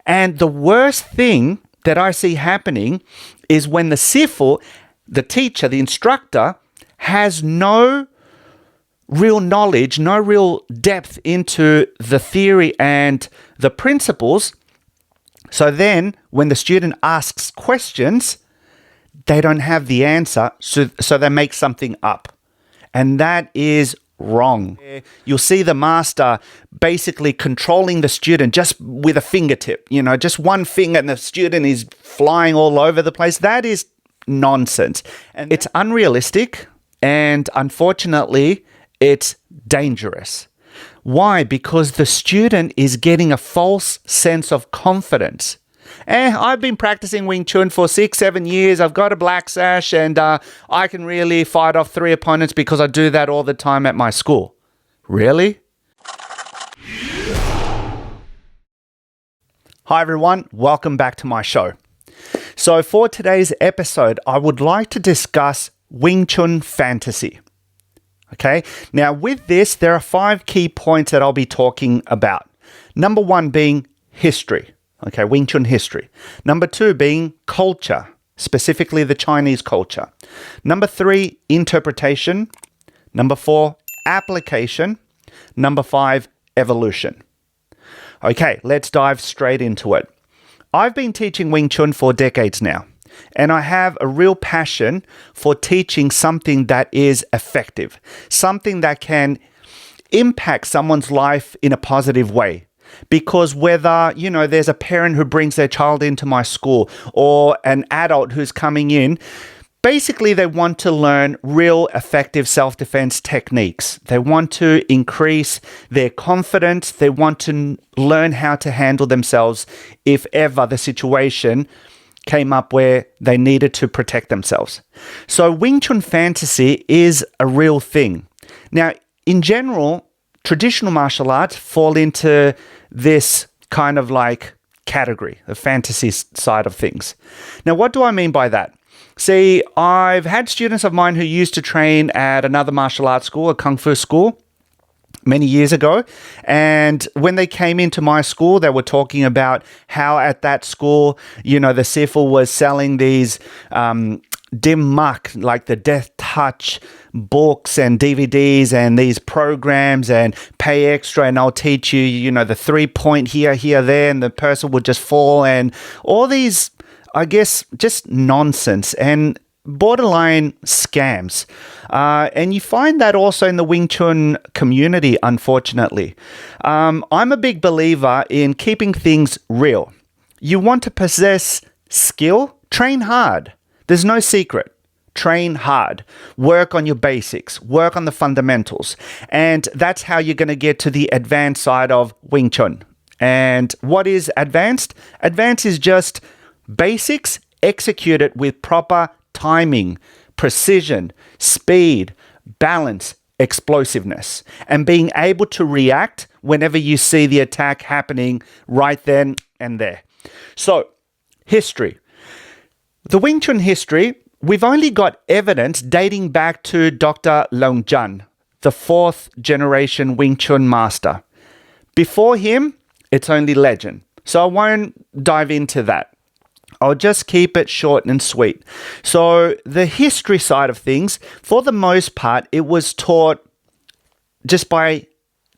And the worst thing that I see happening is when the SiFu, the teacher, the instructor, has no real knowledge, no real depth into the theory and the principles. So then when the student asks questions, they don't have the answer, so they make something up. And that is wrong. You'll see the master basically controlling the student just with a fingertip, just one finger, and the student is flying all over the place. That is nonsense. And it's unrealistic, and unfortunately, it's dangerous. Why? Because the student is getting a false sense of confidence. I've been practicing Wing Chun for 6-7 years. I've got a black sash, and I can really fight off 3 opponents because I do that all the time at my school. Really? Hi everyone, welcome back to my show. So for today's episode, I would like to discuss Wing Chun fantasy. Okay, now with this, there are 5 key points that I'll be talking about. Number 1 being history. Okay, Wing Chun history. Number 2 being culture, specifically the Chinese culture. Number 3, interpretation. Number 4, application. Number 5, evolution. Okay, let's dive straight into it. I've been teaching Wing Chun for decades now, and I have a real passion for teaching something that is effective, something that can impact someone's life in a positive way. Because whether, there's a parent who brings their child into my school or an adult who's coming in, basically they want to learn real effective self-defense techniques. They want to increase their confidence. They want to learn how to handle themselves if ever the situation came up where they needed to protect themselves. So Wing Chun fantasy is a real thing. Now, in general, traditional martial arts fall into this kind of like category, the fantasy side of things. Now, what do I mean by that? See, I've had students of mine who used to train at another martial arts school, a kung fu school, many years ago. And when they came into my school, they were talking about how at that school, the SiFu was selling these dim mak, like the Death Touch books and DVDs and these programs, and pay extra and I'll teach you, the 3-point here, there, and the person would just fall, and all these, I guess, just nonsense and borderline scams. And you find that also in the Wing Chun community, unfortunately. I'm a big believer in keeping things real. You want to possess skill? Train hard. There's no secret. Train hard. Work on your basics. Work on the fundamentals. And that's how you're going to get to the advanced side of Wing Chun. And what is advanced? Advanced is just basics executed with proper timing, precision, speed, balance, explosiveness, and being able to react whenever you see the attack happening right then and there. So, history. The Wing Chun history, we've only got evidence dating back to Dr. Leung Jun, the 4th generation Wing Chun master. Before him, it's only legend. So I won't dive into that. I'll just keep it short and sweet. So the history side of things, for the most part, it was taught just by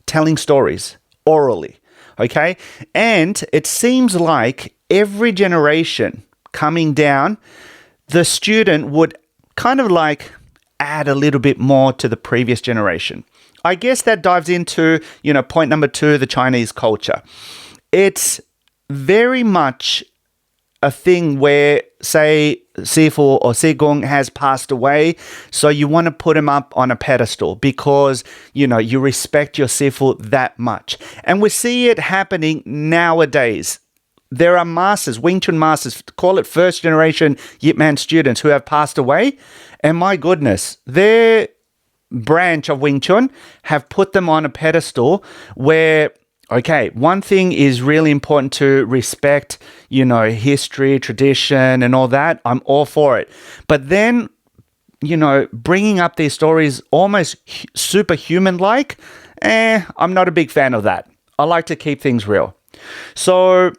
telling stories orally, okay? And it seems like every generation coming down, the student would kind of like add a little bit more to the previous generation. I guess that dives into, point number 2, the Chinese culture. It's very much a thing where, say, SiFu or Sigong has passed away, so you want to put him up on a pedestal because, you respect your SiFu that much. And we see it happening nowadays. There are masters, Wing Chun masters, call it 1st generation Yip Man students who have passed away. And my goodness, their branch of Wing Chun have put them on a pedestal where, okay, one thing is really important to respect, history, tradition, and all that. I'm all for it. But then, bringing up these stories almost superhuman-like, I'm not a big fan of that. I like to keep things real. So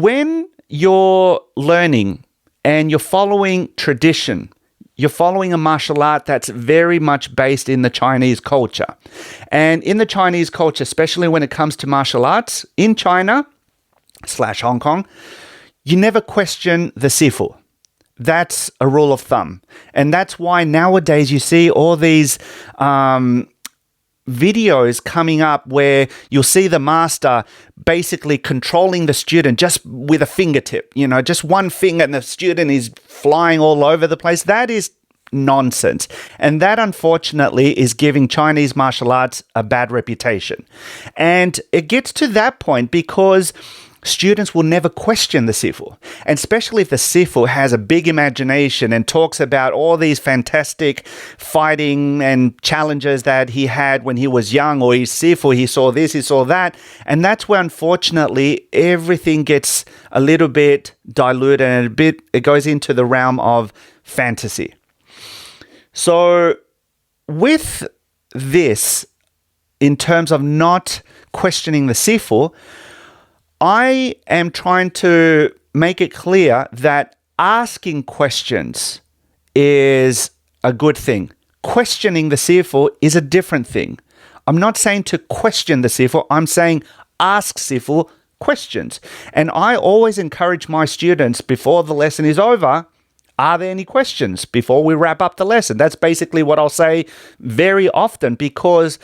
when you're learning and you're following tradition, you're following a martial art that's very much based in the Chinese culture. And in the Chinese culture, especially when it comes to martial arts, in China / Hong Kong, you never question the SiFu. That's a rule of thumb. And that's why nowadays you see all these videos coming up where you'll see the master basically controlling the student just with a fingertip, just one finger, and the student is flying all over the place. That is nonsense. And that, unfortunately, is giving Chinese martial arts a bad reputation. And it gets to that point because students will never question the SiFu. And especially if the SiFu has a big imagination and talks about all these fantastic fighting and challenges that he had when he was young, or his SiFu, he saw this, he saw that. And that's where, unfortunately, everything gets a little bit diluted and it goes into the realm of fantasy. So with this, in terms of not questioning the SiFu, I am trying to make it clear that asking questions is a good thing. Questioning the SiFu is a different thing. I'm not saying to question the SiFu. I'm saying ask SiFu questions. And I always encourage my students before the lesson is over, are there any questions before we wrap up the lesson? That's basically what I'll say very often, because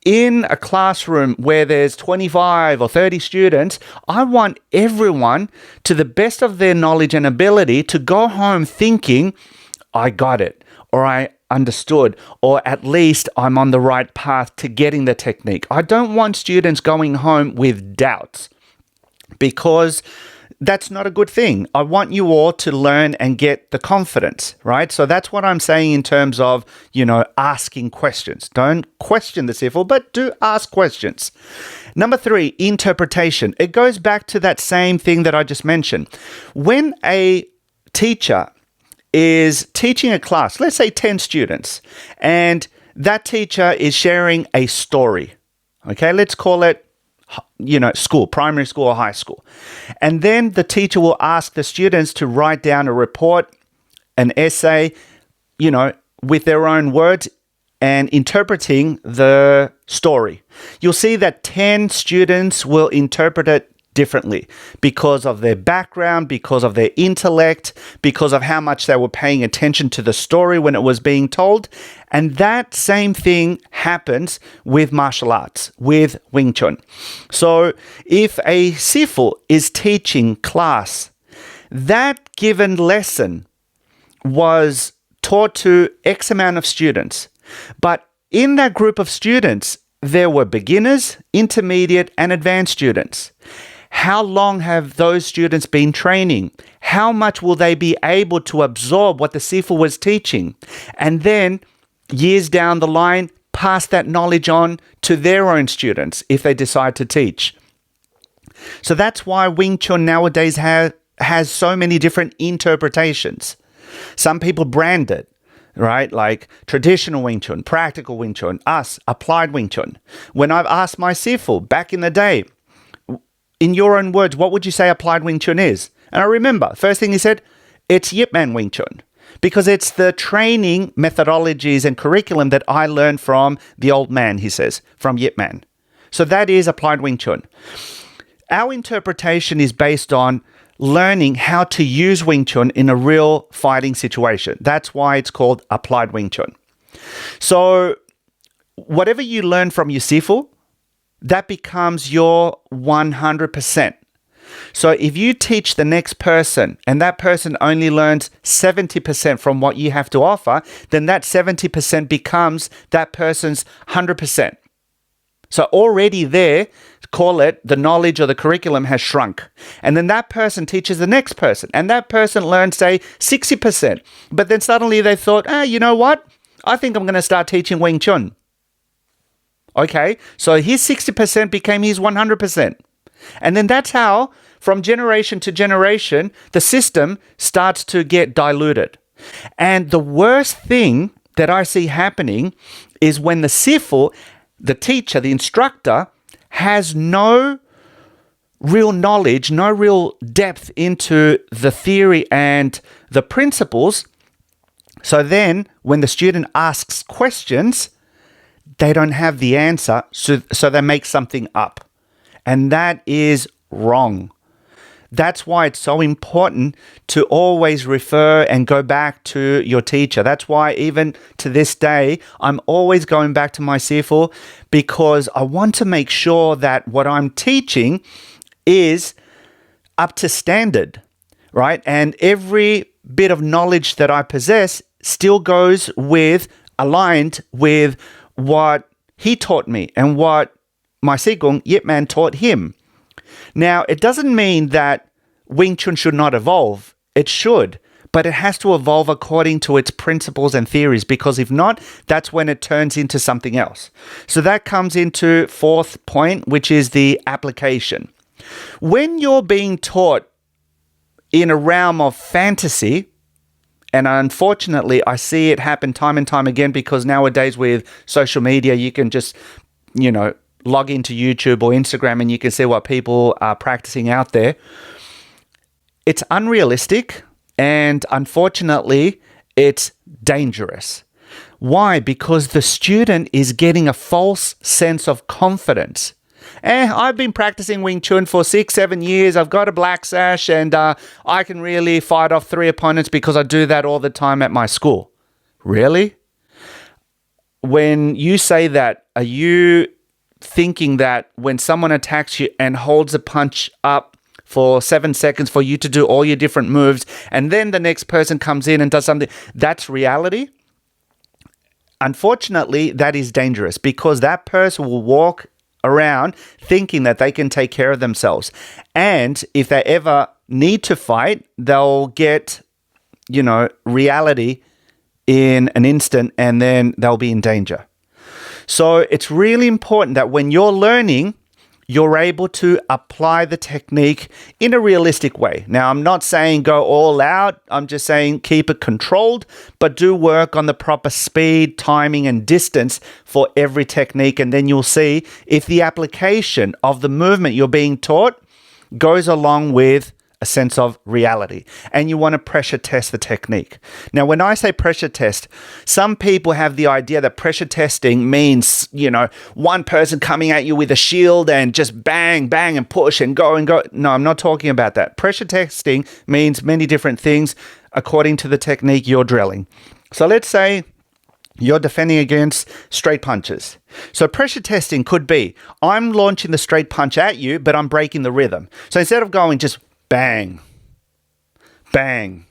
in a classroom where there's 25 or 30 students, I want everyone, to the best of their knowledge and ability, to go home thinking, I got it, or I understood, or at least I'm on the right path to getting the technique. I don't want students going home with doubts, because that's not a good thing. I want you all to learn and get the confidence, right? So that's what I'm saying in terms of, asking questions. Don't question the SiFu, but do ask questions. Number 3, interpretation. It goes back to that same thing that I just mentioned. When a teacher is teaching a class, let's say 10 students, and that teacher is sharing a story, okay? Let's call it school, primary school or high school. And then the teacher will ask the students to write down a report, an essay, with their own words and interpreting the story. You'll see that 10 students will interpret it differently because of their background, because of their intellect, because of how much they were paying attention to the story when it was being told. And that same thing happens with martial arts, with Wing Chun. So if a SiFu is teaching class, that given lesson was taught to X amount of students. But in that group of students, there were beginners, intermediate, and advanced students. How long have those students been training? How much will they be able to absorb what the SiFu was teaching? And then, years down the line, pass that knowledge on to their own students if they decide to teach. So that's why Wing Chun nowadays has so many different interpretations. Some people brand it, right? Like traditional Wing Chun, practical Wing Chun, applied Wing Chun. When I've asked my SiFu back in the day, in your own words, what would you say applied Wing Chun is? And I remember, first thing he said, it's Yip Man Wing Chun. Because it's the training methodologies and curriculum that I learned from the old man, he says, from Yip Man. So that is applied Wing Chun. Our interpretation is based on learning how to use Wing Chun in a real fighting situation. That's why it's called applied Wing Chun. So whatever you learn from your SiFu, that becomes your 100%. So if you teach the next person and that person only learns 70% from what you have to offer, then that 70% becomes that person's 100%. So already there, call it the knowledge or the curriculum has shrunk. And then that person teaches the next person and that person learns, say, 60%. But then suddenly they thought, you know what? I think I'm going to start teaching Wing Chun. Okay, so his 60% became his 100%. And then that's how, from generation to generation, the system starts to get diluted. And the worst thing that I see happening is when the SiFu, the teacher, the instructor, has no real knowledge, no real depth into the theory and the principles. So then when the student asks questions, they don't have the answer, so they make something up. And that is wrong. That's why it's so important to always refer and go back to your teacher. That's why even to this day, I'm always going back to my SiFu, because I want to make sure that what I'm teaching is up to standard, right? And every bit of knowledge that I possess still goes aligned with what he taught me and what my Sigong Yip Man taught him. Now, it doesn't mean that Wing Chun should not evolve. It should, but it has to evolve according to its principles and theories, because if not, that's when it turns into something else. So that comes into fourth point, which is the application. When you're being taught in a realm of fantasy, and unfortunately, I see it happen time and time again, because nowadays with social media, you can just, log into YouTube or Instagram and you can see what people are practicing out there. It's unrealistic, and unfortunately, it's dangerous. Why? Because the student is getting a false sense of confidence. I've been practicing Wing Chun for 6-7 years. I've got a black sash, and I can really fight off 3 opponents because I do that all the time at my school. Really? When you say that, are you thinking that when someone attacks you and holds a punch up for 7 seconds for you to do all your different moves, and then the next person comes in and does something, that's reality? Unfortunately, that is dangerous, because that person will walk around thinking that they can take care of themselves. And if they ever need to fight, they'll get, reality in an instant, and then they'll be in danger. So it's really important that when you're learning, you're able to apply the technique in a realistic way. Now, I'm not saying go all out. I'm just saying keep it controlled, but do work on the proper speed, timing, and distance for every technique. And then you'll see if the application of the movement you're being taught goes along with a sense of reality. And you want to pressure test the technique. Now, when I say pressure test, some people have the idea that pressure testing means, one person coming at you with a shield and just bang, bang, and push and go and go. No, I'm not talking about that. Pressure testing means many different things according to the technique you're drilling. So let's say you're defending against straight punches. So pressure testing could be, I'm launching the straight punch at you, but I'm breaking the rhythm. So instead of going just bang, bang,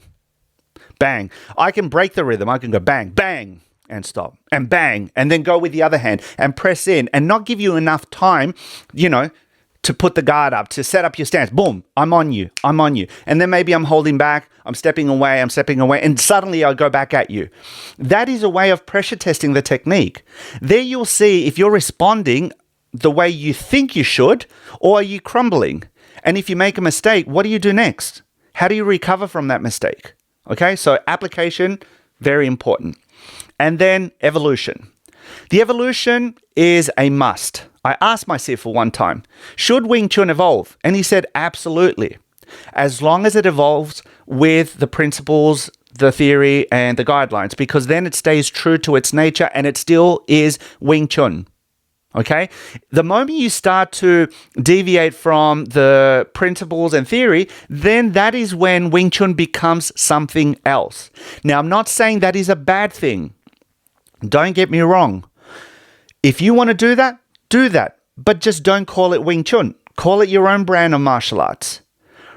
bang, I can break the rhythm. I can go bang, bang, and stop, and bang, and then go with the other hand and press in, and not give you enough time, to put the guard up, to set up your stance. Boom, I'm on you. And then maybe I'm holding back, I'm stepping away, and suddenly I go back at you. That is a way of pressure testing the technique. There you'll see if you're responding the way you think you should, or are you crumbling? And if you make a mistake, what do you do next? How do you recover from that mistake? Okay, so application, very important. And then evolution. The evolution is a must. I asked my SiFu one time, should Wing Chun evolve? And he said, absolutely. As long as it evolves with the principles, the theory, and the guidelines, because then it stays true to its nature and it still is Wing Chun. Okay? The moment you start to deviate from the principles and theory, then that is when Wing Chun becomes something else. Now, I'm not saying that is a bad thing. Don't get me wrong. If you want to do that, do that. But just don't call it Wing Chun. Call it your own brand of martial arts.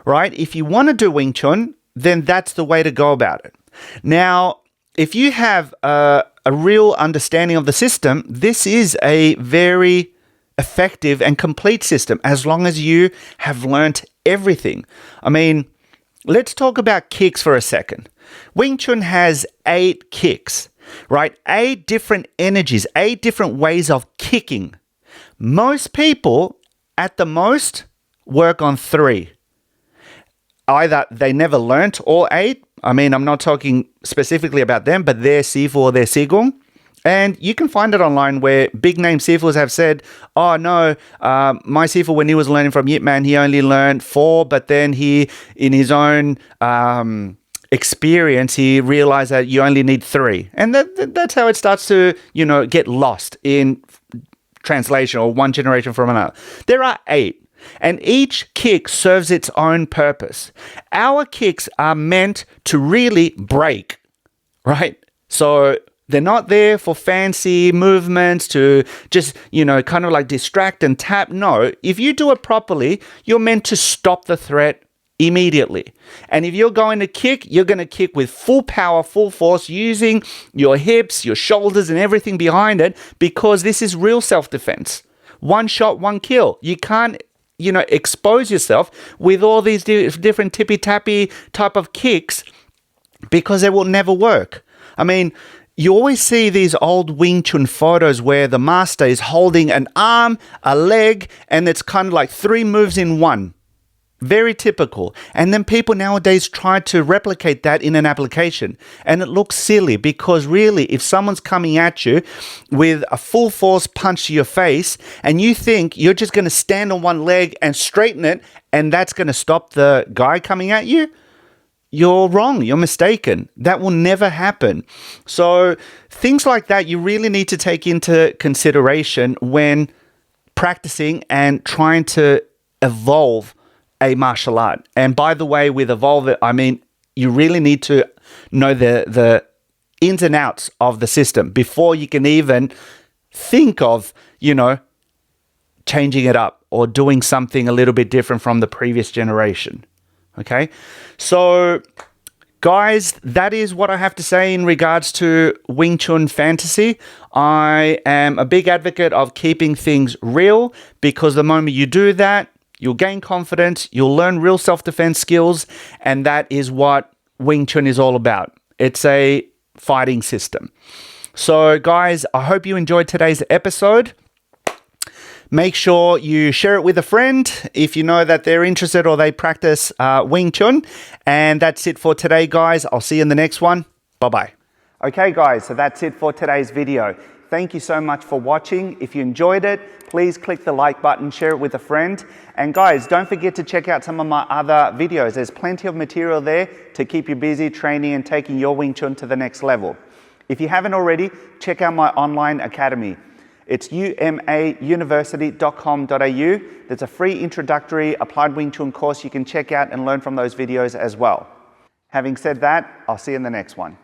Right? If you want to do Wing Chun, then that's the way to go about it. Now, if you have a real understanding of the system, this is a very effective and complete system as long as you have learnt everything. I mean, let's talk about kicks for a second. Wing Chun has 8 kicks, right? 8 different energies, 8 different ways of kicking. Most people, at the most, work on 3. Either they never learnt all 8. I mean, I'm not talking specifically about them, but their SiFu or their Sigong, And you can find it online where big name SiFus have said, oh no, my SiFu, when he was learning from Yip Man, he only learned 4, but then he, in his own experience, he realized that you only need 3. And that's how it starts to, get lost in translation or one generation from another. There are 8. And each kick serves its own purpose. Our kicks are meant to really break, right? So they're not there for fancy movements to just, kind of like distract and tap. No, if you do it properly, you're meant to stop the threat immediately. And if you're going to kick, you're going to kick with full power, full force, using your hips, your shoulders, and everything behind it, because this is real self-defense. One shot, one kill. You can't expose yourself with all these different tippy-tappy type of kicks, because they will never work. I mean, you always see these old Wing Chun photos where the master is holding an arm, a leg, and it's kind of like 3 moves in one. Very typical. And then people nowadays try to replicate that in an application. And it looks silly, because really, if someone's coming at you with a full force punch to your face and you think you're just going to stand on one leg and straighten it and that's going to stop the guy coming at you, you're wrong. You're mistaken. That will never happen. So things like that you really need to take into consideration when practicing and trying to evolve a martial art. And by the way, with evolve it, I mean, you really need to know the ins and outs of the system before you can even think of, changing it up or doing something a little bit different from the previous generation. Okay. So guys, that is what I have to say in regards to Wing Chun Fantasy. I am a big advocate of keeping things real, because the moment you do that, you'll gain confidence, you'll learn real self-defense skills, and that is what Wing Chun is all about. It's a fighting system. So guys, I hope you enjoyed today's episode. Make sure you share it with a friend if you know that they're interested or they practice Wing Chun. And that's it for today, guys. I'll see you in the next one. Bye-bye. Okay, guys, so that's it for today's video. Thank you so much for watching. If you enjoyed it, please click the like button, share it with a friend. And guys, don't forget to check out some of my other videos. There's plenty of material there to keep you busy training and taking your Wing Chun to the next level. If you haven't already, check out my online academy. It's umauniversity.com.au. There's a free introductory applied Wing Chun course you can check out and learn from those videos as well. Having said that, I'll see you in the next one.